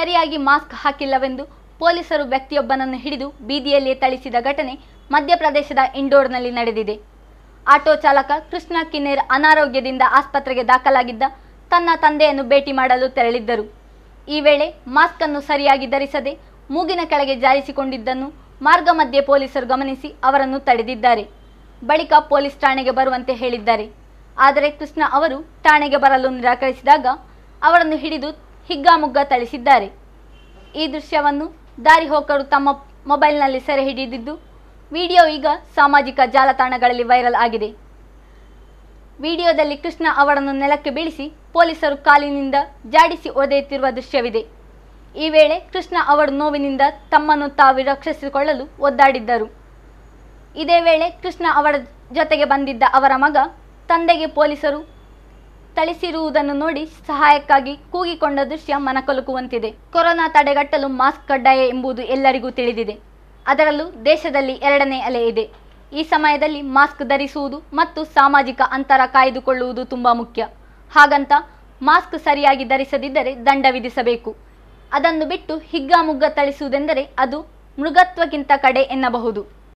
ಸರಿಯಾಗಿ ಮಾಸ್ಕ್ ಹಾಕಿಲ್ಲವೆಂದು ಪೊಲೀಸರು ವ್ಯಕ್ತಿಯೊಬ್ಬನನ್ನು ಹಿಡಿದು ಬೀದಿಯಲ್ಲಿಯೇ ಥಳಿಸಿದ ಘಟನೆ ಮಧ್ಯಪ್ರದೇಶದ ಇಂಡೋರ್ನಲ್ಲಿ ನಡೆದಿದೆ. ಆಟೋ ಚಾಲಕ ಕೃಷ್ಣ ಕಿನ್ನೇರ್ ಅನಾರೋಗ್ಯದಿಂದ ಆಸ್ಪತ್ರೆಗೆ ದಾಖಲಾಗಿದ್ದ ತನ್ನ ತಂದೆಯನ್ನು ಭೇಟಿ ಮಾಡಲು ತೆರಳಿದ್ದರು. ಈ ವೇಳೆ ಮಾಸ್ಕ್ ಅನ್ನು ಸರಿಯಾಗಿ ಧರಿಸದೆ ಮೂಗಿನ ಕೆಳಗೆ ಜಾರಿಸಿಕೊಂಡಿದ್ದನ್ನು ಮಾರ್ಗ ಮಧ್ಯೆ ಪೊಲೀಸರು ಗಮನಿಸಿ ಅವರನ್ನು ತಡೆದಿದ್ದಾರೆ. ಬಳಿಕ ಪೊಲೀಸ್ ಠಾಣೆಗೆ ಬರುವಂತೆ ಹೇಳಿದ್ದಾರೆ. ಆದರೆ ಕೃಷ್ಣ ಅವರು ಠಾಣೆಗೆ ಬರಲು ನಿರಾಕರಿಸಿದಾಗ ಅವರನ್ನು ಹಿಡಿದು ಹಿಗ್ಗಾಮುಗ್ಗ ಥಳಿಸಿದ್ದಾರೆ. ಈ ದೃಶ್ಯವನ್ನು ದಾರಿ ಹೋಕರು ತಮ್ಮ ಮೊಬೈಲ್ನಲ್ಲಿ ಸೆರೆ ಹಿಡಿದಿದ್ದು ವಿಡಿಯೋ ಈಗ ಸಾಮಾಜಿಕ ಜಾಲತಾಣಗಳಲ್ಲಿ ವೈರಲ್ ಆಗಿದೆ. ವಿಡಿಯೋದಲ್ಲಿ ಕೃಷ್ಣ ಅವರನ್ನು ನೆಲಕ್ಕೆ ಬೀಳಿಸಿ ಪೊಲೀಸರು ಕಾಲಿನಿಂದ ಜಾಡಿಸಿ ಒದೆಯುತ್ತಿರುವ ದೃಶ್ಯವಿದೆ. ಈ ವೇಳೆ ಕೃಷ್ಣ ಅವರು ನೋವಿನಿಂದ ತಮ್ಮನ್ನು ತಾವು ರಕ್ಷಿಸಿಕೊಳ್ಳಲು ಒದ್ದಾಡಿದ್ದರು. ಇದೇ ವೇಳೆ ಕೃಷ್ಣ ಅವರ ಜೊತೆಗೆ ಬಂದಿದ್ದ ಅವರ ಮಗ ತಂದೆಗೆ ಪೊಲೀಸರು ಥಳಿಸಿರುವುದನ್ನು ನೋಡಿ ಸಹಾಯಕ್ಕಾಗಿ ಕೂಗಿಕೊಂಡ ದೃಶ್ಯ ಮನಕಲುಕುವಂತಿದೆ. ಕೊರೋನಾ ತಡೆಗಟ್ಟಲು ಮಾಸ್ಕ್ ಕಡ್ಡಾಯ ಎಂಬುದು ಎಲ್ಲರಿಗೂ ತಿಳಿದಿದೆ. ಅದರಲ್ಲೂ ದೇಶದಲ್ಲಿ 2ನೇ ಅಲೆ ಇದೆ. ಈ ಸಮಯದಲ್ಲಿ ಮಾಸ್ಕ್ ಧರಿಸುವುದು ಮತ್ತು ಸಾಮಾಜಿಕ ಅಂತರ ಕಾಯ್ದುಕೊಳ್ಳುವುದು ತುಂಬಾ ಮುಖ್ಯ. ಹಾಗಂತ ಮಾಸ್ಕ್ ಸರಿಯಾಗಿ ಧರಿಸದಿದ್ದರೆ ದಂಡ ವಿಧಿಸಬೇಕು. ಅದನ್ನು ಬಿಟ್ಟು ಹಿಗ್ಗಾಮುಗ್ಗ ಥಳಿಸುವುದೆಂದರೆ ಅದು ಮೃಗತ್ವಕ್ಕಿಂತ ಕಡೆ ಎನ್ನಬಹುದು.